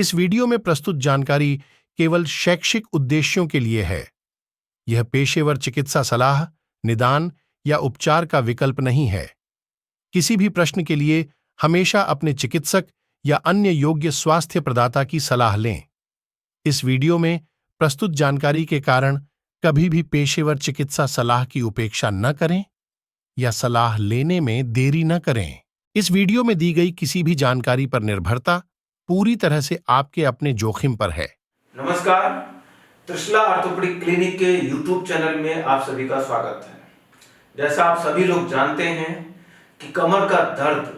इस वीडियो में प्रस्तुत जानकारी केवल शैक्षिक उद्देश्यों के लिए है। यह पेशेवर चिकित्सा सलाह, निदान या उपचार का विकल्प नहीं है। किसी भी प्रश्न के लिए हमेशा अपने चिकित्सक या अन्य योग्य स्वास्थ्य प्रदाता की सलाह लें। इस वीडियो में प्रस्तुत जानकारी के कारण कभी भी पेशेवर चिकित्सा सलाह की उपेक्षा न करें या सलाह लेने में देरी न करें। इस वीडियो में दी गई किसी भी जानकारी पर निर्भरता पूरी तरह से आपके अपने जोखिम पर है। नमस्कार, त्रिशला ऑर्थोपेडिक क्लिनिक के YouTube चैनल में आप सभी का स्वागत है। जैसा आप सभी लोग जानते हैं कि कमर का दर्द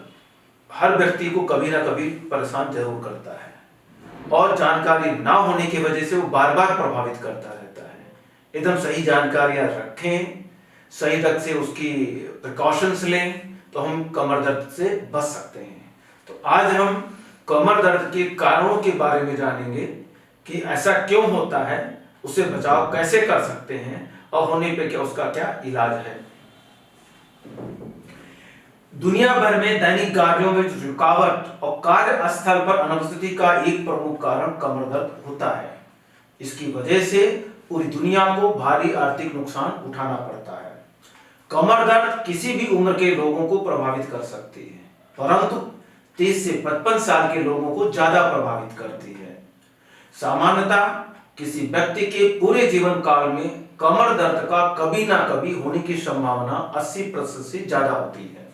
हर व्यक्ति को कभी ना कभी परेशान जरूर करता है और जानकारी ना होने की वजह से वो बार बार प्रभावित करता रहता है। एकदम सही जानकारियां रखें, सही ढंग से उसकी प्रिकॉशंस लें तो हम कमर दर्द से बच सकते हैं। तो आज हम कमर दर्द के कारणों के बारे में जानेंगे कि ऐसा क्यों होता है, उससे बचाव कैसे कर सकते हैं और होने पे क्या उसका क्या इलाज है। दुनिया भर में दैनिक कार्यों में रुकावट और कार्यस्थल पर अनुपस्थिति का एक प्रमुख कारण कमर दर्द होता है। इसकी वजह से पूरी दुनिया को भारी आर्थिक नुकसान उठाना पड़ता है। कमर दर्द किसी भी उम्र के लोगों को प्रभावित कर सकती है, परंतु 30 से 55 साल के लोगों को ज्यादा प्रभावित करती है। सामान्यतः किसी व्यक्ति के पूरे जीवन काल में कमर दर्द का कभी ना कभी होने की संभावना 80% से ज्यादा होती है।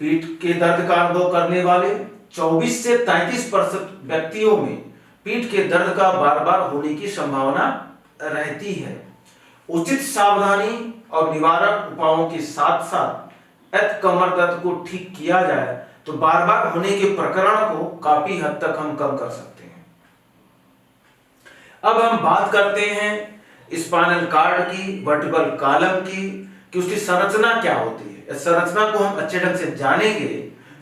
पीठ के दर्द का अनुभव करने वाले 24 से 33% व्यक्तियों में पीठ के दर्द का बार बार होने की संभावना रहती है। उचित सावधानी और निवारक उपायों के साथ साथ यदि कमर दर्द को ठीक किया जाए तो बार बार होने के प्रकरण को काफी हद तक हम कम कर सकते हैं। अब हम बात करते हैं स्पाइनल कार्ड की, वर्टिब्रल कॉलम की, कि उसकी संरचना क्या होती है। इस संरचना को हम अच्छे ढंग से जानेंगे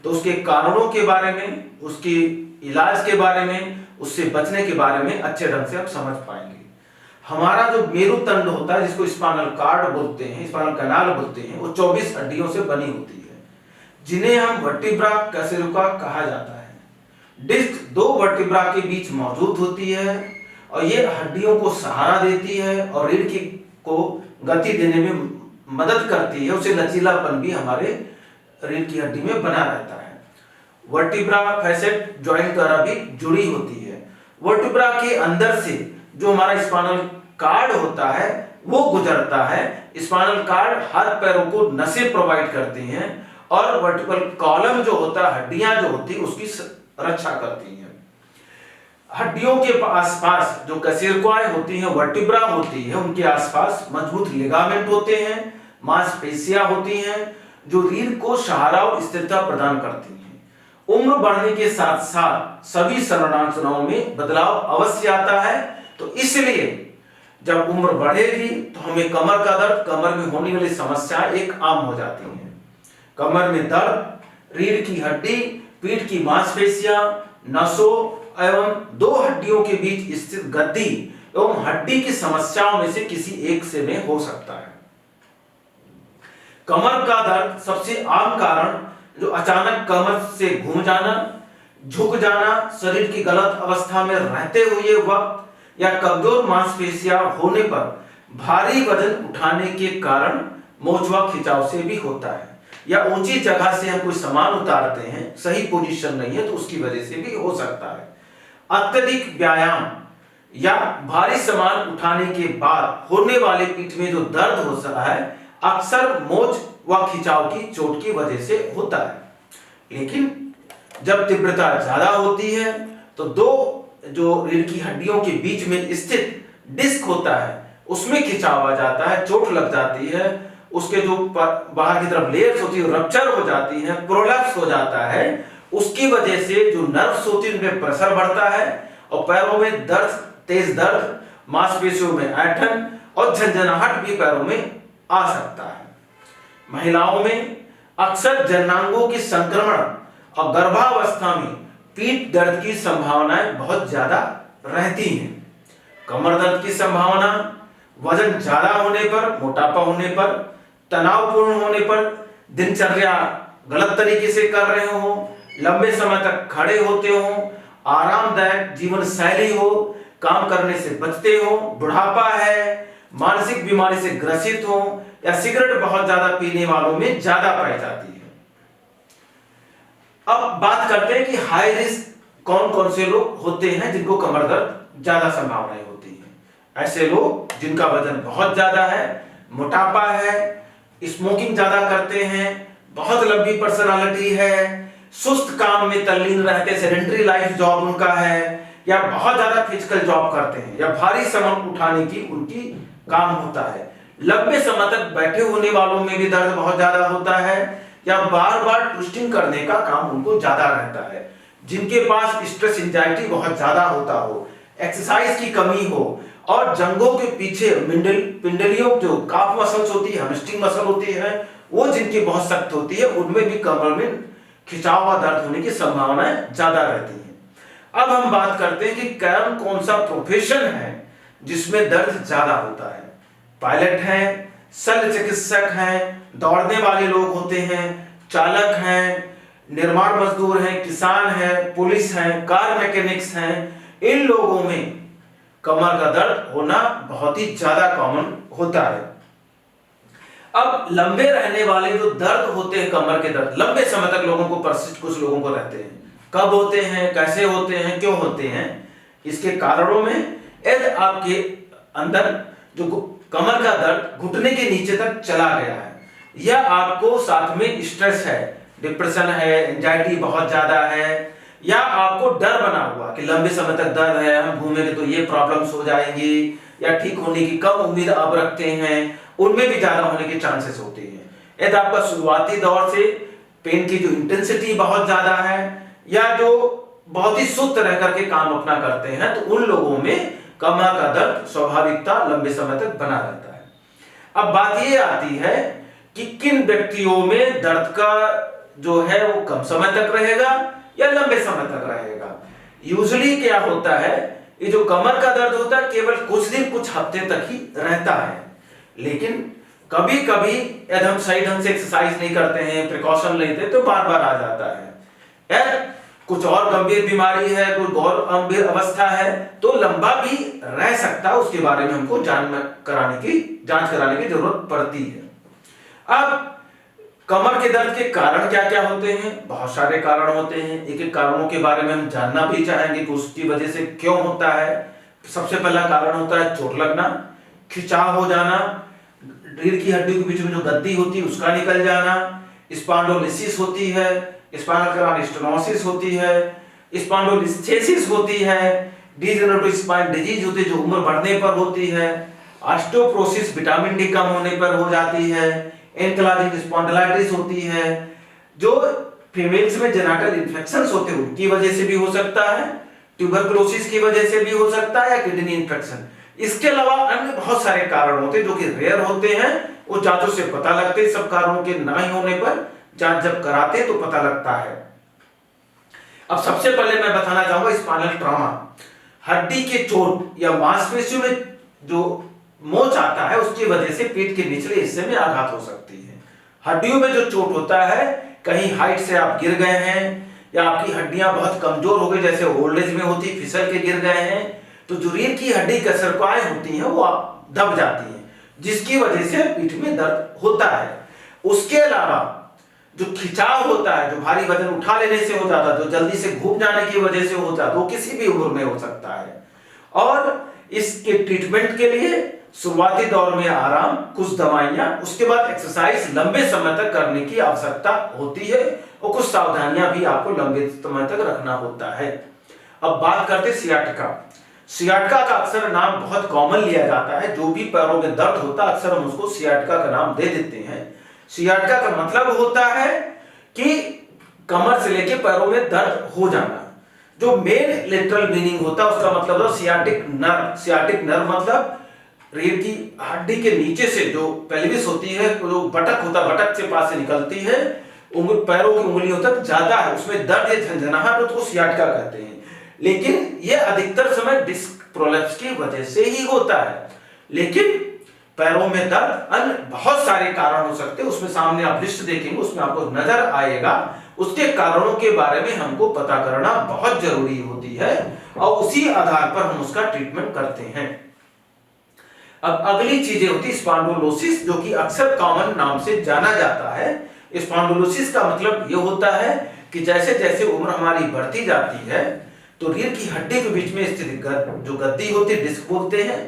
तो उसके कारणों के बारे में, उसके इलाज के बारे में, उससे बचने के बारे में अच्छे ढंग से हम समझ पाएंगे। हमारा जो मेरुदंड होता है, जिसको स्पाइनल कार्ड बोलते हैं, स्पाइनल कैनाल बोलते हैं, वो 24 हड्डियों से बनी होती है, जिन्हें हम वर्टिब्रा कैसेरुका कहा जाता है। डिस्क 2 वर्टिब्रा के बीच मौजूद होती है और ये हड्डियों को सहारा देती है और रीढ़ को गति देने में मदद करती है। उसे लचीलापन भी हमारे रीढ़ की हड्डी में बना रहता है। वर्टिब्रा फैसेट जॉइंट द्वारा भी जुड़ी होती है। वर्टिब्रा के अंदर से जो हमारा स्पाइनल कार्ड होता है वो गुजरता है। स्पाइनल कार्ड हाथ पैरों को नसें प्रोवाइड करती हैं और वर्टिब्रल कॉलम जो होता है, हड्डियां जो होती है, उसकी रक्षा करती हैं। हड्डियों के आसपास जो कशेरुकाएं होती हैं, वर्टिब्रा होती है, उनके आसपास मजबूत लिगामेंट होते हैं, मांसपेशियां होती हैं जो रीढ़ को सहारा और स्थिरता प्रदान करती हैं। उम्र बढ़ने के साथ साथ सभी संरचनाओं में बदलाव अवश्य आता है, तो इसलिए जब उम्र बढ़ेगी तो हमें कमर का दर्द, कमर में होने वाली समस्याएं एक आम हो जाती हैं। कमर में दर्द रीढ़ की हड्डी, पीठ की मांसपेशियां, नसों एवं 2 हड्डियों के बीच स्थित गद्दी एवं हड्डी की समस्याओं में से किसी एक से में हो सकता है। कमर का दर्द सबसे आम कारण जो अचानक कमर से घूम जाना, झुक जाना, शरीर की गलत अवस्था में रहते हुए वक्त या कमजोर मांसपेशियां होने पर भारी वजन उठाने के कारण मोचवा खिंचाव से भी होता है, या ऊंची जगह से हम कोई सामान उतारते हैं, सही पोजीशन नहीं है तो उसकी वजह से भी हो सकता है। अत्यधिक व्यायाम या भारी सामान उठाने के बाद होने वाले पीठ में जो दर्द हो सकता है अक्सर मोच व खिंचाव की चोट की वजह से होता है। लेकिन जब तीव्रता ज्यादा होती है तो 2 जो रीढ़ की हड्डियों के बीच में स्थित डिस्क होता है उसमें खिंचाव आ जाता है, चोट लग जाती है, उसके जो बाहर की तरफ लेयर्स होती है रप्चर हो जाती है, प्रोलैप्स हो जाता है। उसकी वजह से जो नर्व्स होती है उनमें प्रेशर बढ़ता है और पैरों में दर्द, तेज दर्द, मांसपेशियों में ऐंठन और झंझनाहट भी पैरों में आ सकता है। महिलाओं में अक्सर जननांगों की संक्रमण और गर्भावस्था में पीठ दर्द की संभावनाएं बहुत ज्यादा रहती हैं। कमर दर्द की संभावना वजन ज्यादा होने पर, मोटापा होने पर, तनावपूर्ण होने पर, दिनचर्या गलत तरीके से कर रहे हो, लंबे समय तक खड़े होते हो आरामदायक जीवन शैली हो, काम करने से बचते हो, बुढ़ापा है, मानसिक बीमारी से ग्रसित हो, या सिगरेट बहुत ज्यादा पीने वालों में ज्यादा पाई जाती है। अब बात करते हैं कि हाई रिस्क कौन कौन से लोग होते हैं जिनको कमर दर्द ज्यादा संभावनाएं होती है। ऐसे लोग जिनका वजन बहुत ज्यादा है, मोटापा है, स्मोकिंग ज्यादा करते हैं, बहुत लंबी पर्सनालिटी है, सुस्त काम में तल्लीन रहते, सेडेंटरी लाइफ जॉब उनका है, या बहुत ज्यादा फिजिकल जॉब करते हैं, या भारी सामान उठाने की उनकी काम होता है, लंबे समय तक बैठे होने वालों में भी दर्द बहुत ज्यादा होता है, या बार बार ट्विस्टिंग करने का काम उनको ज्यादा रहता है, जिनके पास स्ट्रेस एंजाइटी बहुत ज्यादा होता हो, एक्सरसाइज की कमी हो, और जंघों के पीछे पिंडलियों जो काफ मसल्स होती है, हैमस्ट्रिंग मसल होती है, वो जिनकी बहुत सख्त होती है, उनमें भी कमर में खिंचाव व दर्द होने की संभावनाएं ज्यादा रहती है। अब हम बात करते हैं कि कौन सा प्रोफेशन है जिसमें दर्द ज्यादा होता है। पायलट हैं, शल्य चिकित्सक हैं, दौड़ने वाले लोग होते हैं, चालक हैं, निर्माण मजदूर हैं, किसान हैं, पुलिस हैं, कार मैकेनिक्स हैं। इन लोगों में कमर का दर्द होना बहुत ही ज्यादा कॉमन होता है। अब लंबे रहने वाले जो दर्द होते हैं, कमर के दर्द लंबे समय तक लोगों को परसिस्ट कुछ लोगों को रहते हैं। कब होते हैं, कैसे होते हैं, क्यों होते हैं, इसके कारणों में यदि आपके अंदर जो कमर का दर्द घुटने के नीचे तक चला गया है, या आपको साथ में स्ट्रेस है, डिप्रेशन है, एंजाइटी बहुत ज्यादा है, या आपको डर बना हुआ कि लंबे समय तक दर्द है, हम घूमेंगे तो ये प्रॉब्लम्स हो जाएंगी, या ठीक होने की कम उम्मीद आप रखते हैं, उनमें भी ज्यादा होने के चांसेस होते हैं। यदि आपका शुरुआती दौर से पेन की जो इंटेंसिटी बहुत ज्यादा है, या जो बहुत ही सुस्त रह करके काम अपना करते हैं, तो उन लोगों में कमर का दर्द स्वाभाविकता लंबे समय तक बना रहता है। अब बात ये आती है कि किन व्यक्तियों में दर्द का जो है वो कम समय तक रहेगा या लंबे समय तक रहेगा। यूजुअली क्या होता है, ये जो कमर का दर्द होता है केवल कुछ दिन कुछ हफ्ते तक ही रहता है, लेकिन कभी कभी यदि हम सही ढंग से एक्सरसाइज नहीं करते हैं, प्रिकॉशन लेते, तो बार बार आ जाता है। यदि कुछ और गंभीर बीमारी है, कोई और गंभीर अवस्था है, तो लंबा भी रह सकता है। उसके बारे में हमको जांच कराने की जरूरत पड़ती है। अब कमर के दर्द के कारण क्या क्या होते हैं, बहुत सारे कारण होते हैं। एक एक कारणों के बारे में हम जानना भी चाहेंगे कि उसकी वजह से क्यों होता है। सबसे पहला कारण होता है चोट लगना, खिंचाव हो जाना, रीढ़ की हड्डी के बीच में जो गद्दी होती है उसका निकल जाना, स्पॉन्डिलोलिसिस होती है, स्पाइनल कॉर्ड स्टेनोसिस होती है, स्पॉन्डिलोलिस्थेसिस होती है, डीजेनरेटिव स्पाइन डिजीज होती है जो उम्र बढ़ने पर होती है, ऑस्टियोपोरोसिस विटामिन डी कम होने पर हो जाती है, एंकिलोजिंग स्पॉन्डिलाइटिस होती है, जो फीमेल्स में जेनिटल इन्फेक्शंस होते हैं उनकी वजह से भी हो सकता है, ट्यूबरकुलोसिस की वजह से भी हो सकता है, या किडनी इन्फेक्शन। इसके अलावा अन्य बहुत सारे कारण होते हैं जो कि रेयर होते हैं, वो जांचों से पता लगते हैं। सब कारणों के ना ही होने पर जांच जब कराते हैं तो पता लगता है। अब सबसे पहले मैं बताना चाहूंगा स्पाइनल ट्रॉमा। हड्डी के चोट या मांसपेशियों में जो मोच आता है उसकी वजह से पीठ के निचले हिस्से में आघात हो सकती है। हड्डियों में जो चोट होता है, कहीं हाइट से आप गिर गए हैं, या आपकी हड्डियां बहुत कमजोर हो गई जैसे ओल्ड एज में होती, फिसल के गिर गए हैं, तो जो रीढ़ की हड्डी कसरकाएं होती हैं वो दब जाती हैं, जिसकी वजह से पीठ में दर्द होता है। उसके अलावा जो खिंचाव होता है, जो भारी वजन उठा लेने से हो जाता है, जो जल्दी से घूम जाने की वजह से होता है, वो किसी भी उम्र में हो सकता है। और इसके ट्रीटमेंट के लिए शुरुआती दौर में आराम, कुछ दवाइयां, उसके बाद एक्सरसाइज लंबे समय तक करने की आवश्यकता होती है, और कुछ सावधानियां भी आपको लंबे समय तक रखना होता है। अब बात करते सियाटिका। सियाटिका का अक्सर नाम बहुत कॉमन लिया जाता है, जो भी पैरों में दर्द होता है अक्सर हम उसको सियाटिका का नाम दे देते हैं। सियाटिका का मतलब होता है कि कमर से लेके पैरों में दर्द हो जाना। जो मेन लिटरल मीनिंग होता है उसका मतलब है सियाटिक नर्व। सियाटिक नर्व मतलब रीढ़ की हड्डी के नीचे से जो पेल्विस होती है, जो बटक होता है, बटक से पास से निकलती है, पैरों की उंगलियों तक ज्यादा है, उसमें दर्द या झंझनाहट उसको सियाटिका कहते हैं। लेकिन यह अधिकतर समय डिस्क प्रोलैप्स की वजह से ही होता है। लेकिन पैरों में दर्द अन्य बहुत सारे कारण हो सकते हैं, उसमें सामने आप लिस्ट देखेंगे उसमें आपको नजर आएगा। उसके कारणों के बारे में हमको पता करना बहुत जरूरी होती है और उसी आधार पर हम उसका ट्रीटमेंट करते हैं। अब अगली चीजें होती है स्पॉन्डिलोसिस, जो कि अक्सर कॉमन नाम से जाना जाता है। स्पॉन्डिलोसिस का मतलब ये होता है कि जैसे जैसे उम्र हमारी बढ़ती जाती है तो रीढ़ की हड्डी के बीच में स्थित जो गद्दी होती है, डिस्क बोलते हैं,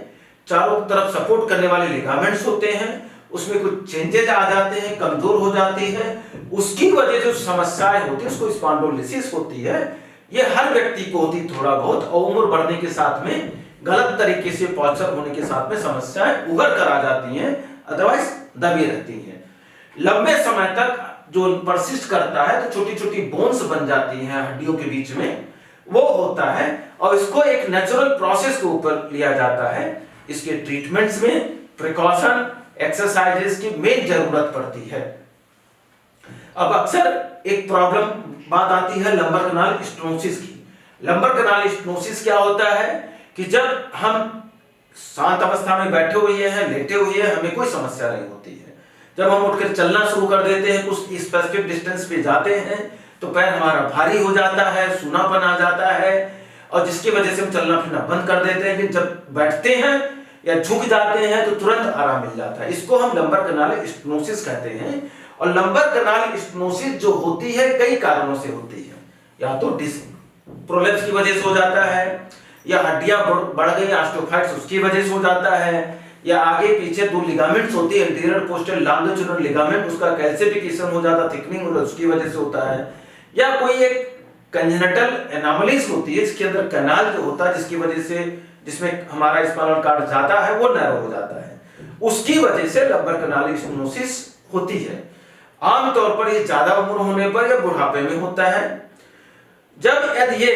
चारों तरफ सपोर्ट करने वाले लिगामेंट्स होते हैं, उसमें कुछ चेंजेज आ जाते हैं, कमजोर हो जाती है, उसकी वजह से जो समस्याएं होती है उसको स्पॉन्डिलोसिस होती है। ये हर व्यक्ति को होती थोड़ा बहुत, और उम्र बढ़ने के साथ में गलत तरीके से पॉस्चर होने के साथ में समस्याएं उभर कर आ जाती हैं, अदरवाइज दबी रहती हैं। लंबे समय तक जो परसिस्ट करता है तो छोटी छोटी बोन्स बन जाती हैं हड्डियों के बीच में, वो होता है और इसको एक नेचुरल प्रोसेस के ऊपर लिया जाता है। इसके ट्रीटमेंट्स में प्रिकॉशन एक्सरसाइजेस की मेन जरूरत पड़ती है। अब अक्सर एक प्रॉब्लम बात आती है लंबर कनाल स्टेनोसिस की। लंबर कनाल स्टेनोसिस क्या होता है कि जब हम शांत अवस्था में बैठे हुए हैं, लेटे हुए हैं, हमें कोई समस्या नहीं होती है। जब हम उठकर चलना शुरू कर देते हैं, कुछ स्पेसिफिक डिस्टेंस पे जाते हैं तो पैर हमारा भारी हो जाता है, सूनापन आ जाता है और जिसकी वजह से हम चलना फिरना बंद कर देते हैं। लेकिन जब बैठते हैं या झुक जाते हैं तो तुरंत आराम मिल जाता है। इसको हम लंबर कनाल स्टेनोसिस कहते हैं। और लंबर कनाल स्टेनोसिस जो होती है कई कारणों से होती है। या तो डिस्क प्रोलेप्स की वजह से हो जाता है, या हड्डियां बढ़ गई ऑस्टियोफाइट्स उसकी वजह से हो जाता है, या आगे पीछे दो लिगामेंट्स होती है, एंटीरियर पोस्टीरियर लॉन्गिट्यूडिनल लिगामेंट, उसका कैल्सिफिकेशन हो जाता, थिकनिंग हो जाता, उसकी वजह से होता है। या कोई एक कंजेनिटल एनोमलीज होती है इसके अंदर कैनाल जो होता है जिसकी वजह से, जिसमें हमारा स्पाइनल कॉर्ड जाता है वो नैरो हो जाता है, उसकी वजह से लंबर कनाल स्टेनोसिस होती है। आमतौर पर ये ज्यादा उम्र होने पर या बुढ़ापे में होता है। जब यदि ये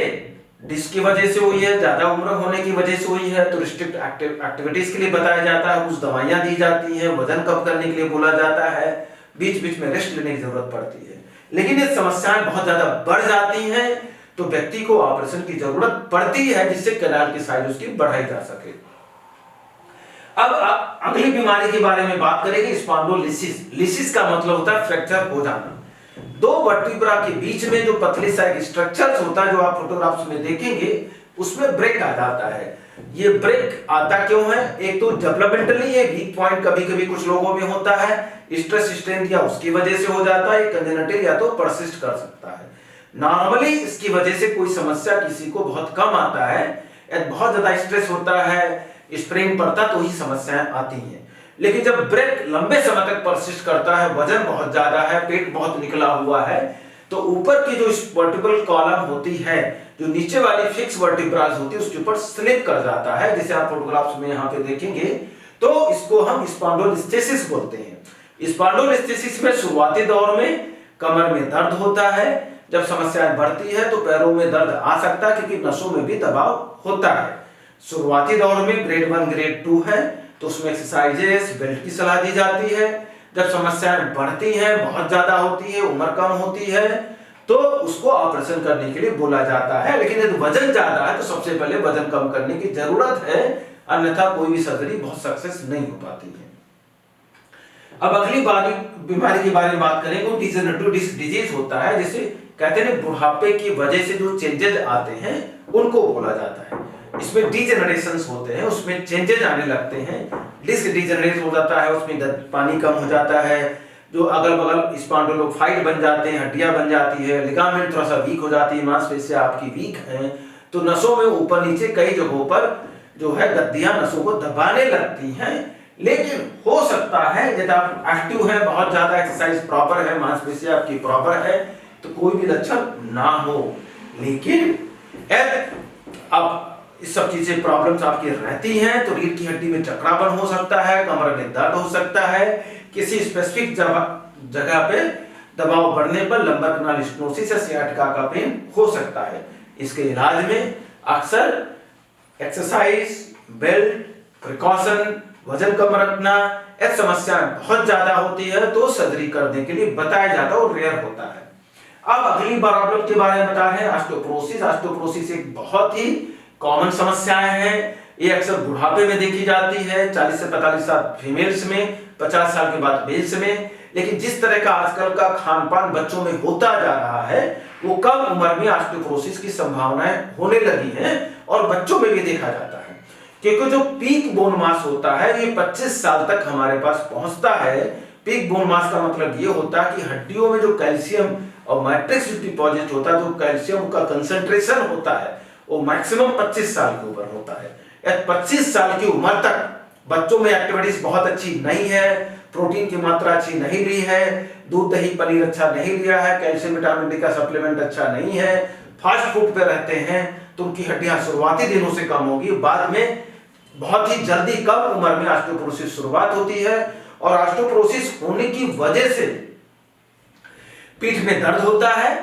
डिस्क की वजह से हुई है, ज्यादा उम्र होने की वजह से हुई है, तो रिस्ट्रिक्ट एक्टिविटीज के लिए बताया जाता है, कुछ दवाइयां दी जाती हैं, वजन कम करने के लिए बोला जाता है, बीच बीच में रेस्ट लेने की जरूरत पड़ती है। लेकिन ये समस्याएं बहुत ज्यादा बढ़ जाती हैं तो व्यक्ति को ऑपरेशन की जरूरत पड़ती है जिससे कैनाल की साइज उसकी बढ़ाई जा सके। अब अगली बीमारी के बारे में बात करेंगे, स्पॉन्डिलोलिसिस। लिसिस का मतलब होता है फ्रैक्चर हो जाना। दो वर्टिब्रा के बीच में जो पतली सा एक स्ट्रक्चर होता है जो आप फोटोग्राफ्स में देखेंगे उसमें ब्रेक आ जाता है। ये ब्रेक आता क्यों है? एक तो डेवलपमेंटली ये वीक पॉइंट कभी कभी कुछ लोगों में होता है, स्ट्रेस स्ट्रेन या उसकी वजह से हो जाता है, कंजेनिटल या तो परसिस्ट कर सकता है। नॉर्मली इसकी वजह से कोई समस्या किसी को बहुत कम आता है, बहुत ज्यादा स्ट्रेस होता है, स्प्रेन पड़ता तो ही समस्याएं आती हैं। लेकिन जब ब्रेक लंबे समय तक परसिस्ट करता है, वजन बहुत ज्यादा है, पेट बहुत निकला हुआ है, तो ऊपर की जो वर्टिब्रल कॉलम होती है, जो नीचे वाली फिक्स वर्टिब्रास होती है, उसके ऊपर स्लिप कर जाता है, जैसे आप फोटोग्राफ्स में यहाँ पे देखेंगे। तो इसको हम स्पॉन्डिलोलिस्थेसिस बोलते हैं। स्पॉन्डिलोलिस्थेसिस में शुरुआती दौर में कमर में दर्द होता है, जब समस्याएं बढ़ती है तो पैरों में दर्द आ सकता है क्योंकि नसों में भी दबाव होता है। शुरुआती दौर में ग्रेड 1 ग्रेड 2 है तो उसमें एक्सरसाइजेस बेल्ट की सलाह दी जाती है। जब समस्याएं बढ़ती हैं, बहुत ज्यादा होती है, उम्र कम होती है, तो उसको ऑपरेशन करने के लिए बोला जाता है। लेकिन यदि वजन ज्यादा है तो सबसे पहले वजन कम करने की जरूरत है, अन्यथा कोई भी सर्जरी बहुत सक्सेस नहीं हो पाती है। अब अगली बीमारी के बारे में बात करेंगे, वो डिजेनरेटिव डिस्क डिजीज होता है, जिसे कहते हैं बुढ़ापे की वजह से जो चेंजेस आते हैं उनको बोला जाता है। इसमें डिजेनरेशंस होते हैं, उसमें चेंजेस आने लगते हैं, डिस्क डिजेनरेट हो जाता है, उसमें पानी कम हो जाता है, जो अगल बगल स्पॉन्डिलोफाइट बन जाते हैं, हड्डियां बन जाती है, लिगामेंट थोड़ा सा वीक हो जाती है, मांसपेशियां आपकी वीक हैं, तो नसों में ऊपर नीचे कई जगहों पर जो है गद्दियां नसों को दबाने लगती हैं। लेकिन हो सकता है यदि आप एक्टिव है, बहुत ज्यादा एक्सरसाइज प्रॉपर है, मांसपेशियां आपकी प्रॉपर है, तो कोई भी लक्षण ना हो। लेकिन अब इस सब चीजें प्रॉब्लम्स आपकी रहती हैं तो रीढ़ की हड्डी में चक्रापन हो सकता है, कमर में दर्द हो सकता है, किसी स्पेसिफिक जगह पे दबाव बढ़ने पर लंबर कनाल स्टेनोसिस या सियाटिका का पेन हो सकता है। इसके इलाज में अक्सर एक्सरसाइज, बेल्ट, प्रिकॉशन, वजन कम रखना, ऐसी समस्याएं बहुत ज्यादा होती है तो सर्जरी करने के लिए बताया जाता है और रेयर होता है। अब अगली प्रॉब्लम के बारे में बता रहे हैं ऑस्टियोपोरोसिस। ऑस्टियोपोरोसिस एक बहुत ही कॉमन समस्याएं हैं, ये अक्सर बुढ़ापे में देखी जाती है, 40 से 45 साल फीमेल्स में, 50 साल के बाद मेल्स में। लेकिन जिस तरह का आजकल का खान पान बच्चों में होता जा रहा है, वो कम उम्र में ऑस्टियोपोरोसिस की संभावनाएं होने लगी हैं और बच्चों में भी देखा जाता है। क्योंकि जो पीक बोन मास होता है ये 25 साल तक हमारे पास पहुंचता है। पीक बोन मास का मतलब ये होता है कि हड्डियों में जो कैल्शियम और मैट्रिक्स डिपॉजिट होता है, जो कैल्शियम का कंसंट्रेशन होता है, वो मैक्सिमम 25 साल की उम्र होता है। 25 साल की उम्र तक बच्चों में एक्टिविटीज बहुत अच्छी नहीं है, प्रोटीन की मात्रा अच्छी नहीं ली है, दूध दही पनीर अच्छा नहीं लिया है, कैल्शियम विटामिन डी का सप्लीमेंट अच्छा नहीं है, फास्ट फूड पे रहते हैं, तो उनकी हड्डियां शुरुआती दिनों से कम होगी। बाद में बहुत ही जल्दी कम उम्र में ऑस्टियोपोरोसिस शुरुआत होती है और ऑस्टियोपोरोसिस होने की वजह से पीठ में दर्द होता है,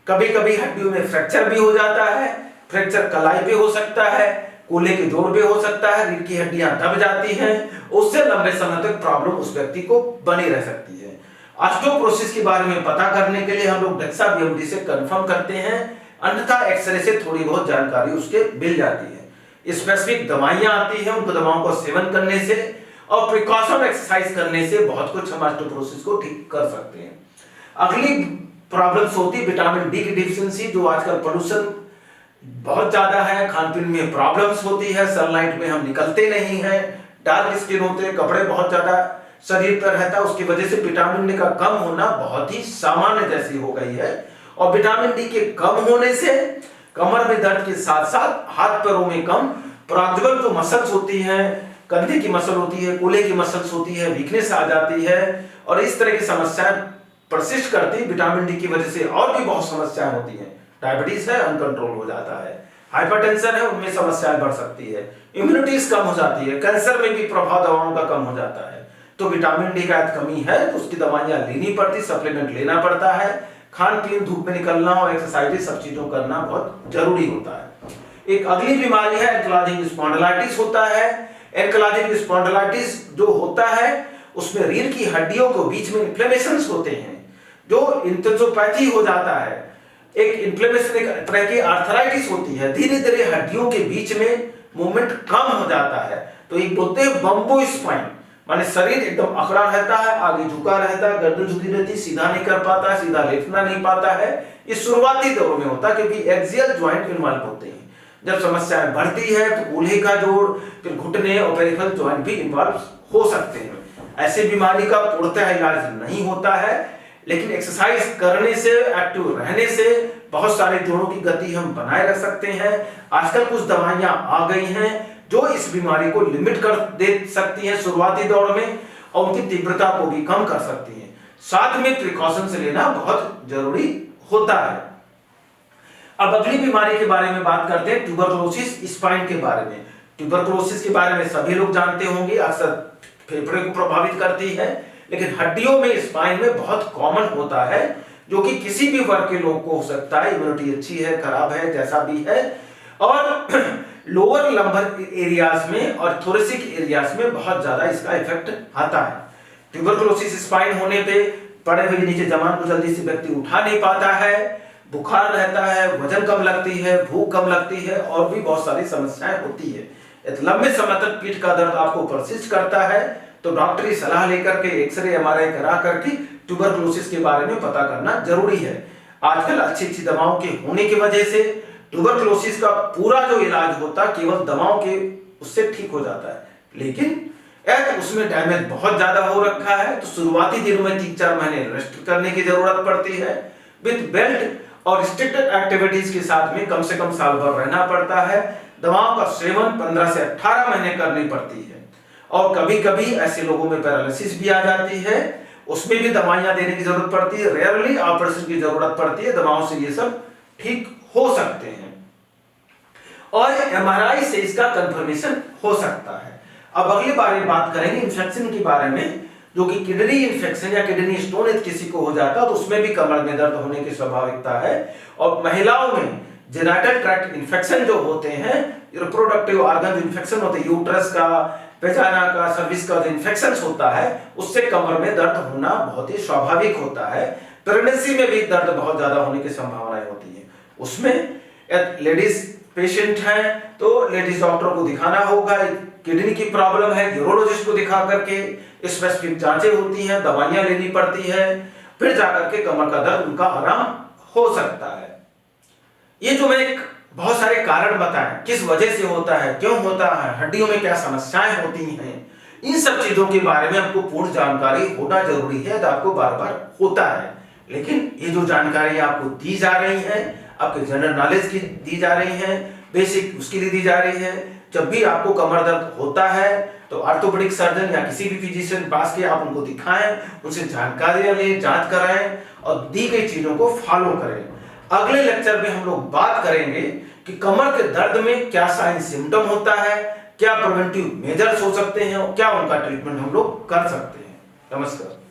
कभी कभी हड्डियों में फ्रैक्चर भी हो जाता है। फ्रैक्चर कलाई पे हो सकता है, कूल्हे के जोड़ पे हो सकता है, रीढ़ की हड्डियां दब जाती हैं, उससे लंबे समय तक प्रॉब्लम उस व्यक्ति को बनी रह सकती है। ऑस्टियोपोरोसिस के बारे में पता करने के लिए हम लोग डेक्सा बीएमटी से कंफर्म करते हैं, अन्यथा एक्सरे से थोड़ी बहुत जानकारी उसके मिल जाती है। स्पेसिफिक दवाइयां आती हैं, उनको दवाओं का सेवन करने से और प्रिकॉशन एक्सरसाइज करने से बहुत कुछ हम ऑस्टियोपोरोसिस को ठीक कर सकते हैं। अगली प्रॉब्लम्स होती है विटामिन डी की डिफिशियंसी, जो आजकल पोल्यूशन बहुत ज्यादा है, खान पीन में प्रॉब्लम्स होती है, सनलाइट में हम निकलते नहीं हैं, डार्क स्किन होते हैं, कपड़े बहुत ज्यादा शरीर पर रहता है, उसकी वजह से विटामिन डी का कम होना बहुत ही सामान्य जैसी हो गई है। और विटामिन डी के कम होने से कमर में दर्द के साथ साथ हाथ पैरों में कम प्रॉक्सिमल जो मसल्स होती हैं, कंधे की मसल होती है, कूल्हे की मसल्स होती है, वीकनेस आ जाती है और इस तरह की समस्याएं परसिस्ट करती है। विटामिन डी की वजह से और भी बहुत समस्याएं होती हैं। डायबिटीज है, अनकंट्रोल हो जाता है, हाइपरटेंशन है, उनमें समस्याएं बढ़ सकती है, इम्यूनिटीज कम हो जाती है, कैंसर में भी प्रभाव दवाओं का कम हो जाता है। तो विटामिन डी का कमी है तो उसकी दवाइयां लेनी पड़ती, सप्लीमेंट लेना पड़ता है, खान पीन, धूप में निकलना और एक्सरसाइज सब चीजों करना बहुत जरूरी होता है। एक अगली बीमारी है एंकिलोजिंग स्पॉन्डिलाइटिस होता है। एंकिलोजिंग स्पॉन्डिलाइटिस जो होता है उसमें रीढ़ की हड्डियों के बीच में इन्फ्लेमेशंस होते हैं, जो इंटेंसोपैथी हो जाता है, एक इन्फ्लेमेशन, एक तरह की आर्थराइटिस होती है, धीरे धीरे हड्डियों के बीच में मूवमेंट कम हो जाता है। तो एक बोलते हैं बम्बो स्पाइन, माने शरीर एकदम अकड़ा रहता है, आगे झुका रहता है, गर्दन झुकी रहती है, सीधा नहीं कर पाता है, सीधा लेटना नहीं पाता है। ये शुरुआती दौर में होता है क्योंकि एक्सियल ज्वाइंट इन्वॉल्व होते हैं। जब समस्याएं बढ़ती है तो कूल्हे का जोड़, फिर घुटने और पेरिफेरल ज्वाइंट भी इन्वॉल्व हो सकते हैं। ऐसी बीमारी का पूर्णतः इलाज नहीं होता है, लेकिन एक्सरसाइज करने से, एक्टिव रहने से बहुत सारे जोड़ों की गति हम बनाए रख सकते हैं। आजकल कुछ दवाइयां आ गई हैं जो इस बीमारी को लिमिट कर दे सकती हैं शुरुआती दौर में और उनकी तीव्रता को भी कम कर सकती हैं। साथ में प्रिकॉशंस लेना बहुत जरूरी होता है। अब अगली बीमारी के बारे में बात करते हैं, ट्यूबरकुलोसिस स्पाइन के बारे में। ट्यूबरकुलोसिस के बारे में सभी लोग जानते होंगे, अक्सर फेफड़े को प्रभावित करती है, लेकिन हड्डियों में, स्पाइन में बहुत कॉमन होता है, जो कि किसी भी वर्ग के लोग को हो सकता है। इम्यूनिटी अच्छी है, खराब है, जैसा भी है। और लोअर लंबर एरियाज में और थोरेसिक एरियाज में बहुत ज्यादा इसका इफेक्ट आता है। ट्यूबरकुलोसिस स्पाइन होने पे पड़े हुए नीचे जमान को जल्दी से व्यक्ति उठा नहीं पाता है, बुखार रहता है, वजन कम लगती है, भूख कम लगती है और भी बहुत सारी समस्याएं होती है। लंबे समय तक पीठ का दर्द आपको परसिस्ट करता है तो डॉक्टरी सलाह लेकर के, एक्सरे, एमआरआई करा करके ट्यूबरकुलोसिस के बारे में पता करना जरूरी है। आजकल अच्छी अच्छी दवाओं के होने की वजह से ट्यूबरकुलोसिस का पूरा जो इलाज होता है केवल दवाओं के उससे ठीक हो जाता है, लेकिन यदि उसमें डैमेज बहुत ज्यादा हो रखा है तो शुरुआती दिनों में 3-4 महीने रेस्ट करने की जरूरत पड़ती है। विद बेल्ट और रिस्ट्रिक्टेड एक्टिविटीज के साथ में कम से कम साल भर रहना पड़ता है। दवाओं का सेवन 15 से 18 महीने करनी पड़ती है और कभी कभी ऐसे लोगों में पैरालिसिस भी आ जाती है, उसमें भी दवाइयां देने की जरूरत पड़ती है। रेयरली ऑपरेशन की जरूरत पड़ती है, दवाओं से ये सब ठीक हो सकते हैं और एमआरआई से इसका कंफर्मेशन हो सकता है। अब अगली बार बात करेंगे इन्फेक्शन के बारे में, जो कि किडनी इन्फेक्शन या किडनी स्टोन यदि किसी को हो जाता है तो उसमें भी कमर में दर्द होने की स्वाभाविकता है। और महिलाओं में जेनिटल ट्रैक्ट इन्फेक्शन जो होते हैं, रिप्रोडक्टिव ऑर्गन इन्फेक्शन होते हैं, यूट्रस का, वेजाइना का, सर्विक्स का जो इन्फेक्शन होता है उससे कमर में दर्द होना बहुत ही स्वाभाविक होता है। प्रेगनेंसी में भी दर्द बहुत ज्यादा होने की संभावनाएं होती है। उसमें लेडीज पेशेंट हैं तो लेडीज डॉक्टर को दिखाना होगा। किडनी की प्रॉब्लम है, यूरोलॉजिस्ट को दिखा करके स्पेसिफिक जांचें होती हैं, दवाइयां लेनी पड़ती है, फिर जाकर के कमर का दर्द उनका आराम हो सकता है। ये जो मैं एक बहुत सारे कारण बताएं, किस वजह से होता है, क्यों होता है, हड्डियों में क्या समस्याएं होती हैं, इन सब चीजों के बारे में आपको पूर्ण जानकारी होना जरूरी है। तो आपको बार बार होता है, लेकिन ये जो जानकारी आपको दी जा रही है, आपके जनरल नॉलेज की दी जा रही है, बेसिक उसके लिए दी जा रही है। जब भी आपको कमर दर्द होता है तो ऑर्थोपेडिक सर्जन या किसी भी फिजिशियन पास के आप उनको दिखाएं, उनसे जानकारी लें, जांच कराएं और दी गई चीजों को फॉलो करें। अगले लेक्चर में हम लोग बात करेंगे कि कमर के दर्द में क्या साइन सिम्टम होता है, क्या प्रिवेंटिव मेजर्स हो सकते हैं और क्या उनका ट्रीटमेंट हम लोग कर सकते हैं। नमस्कार।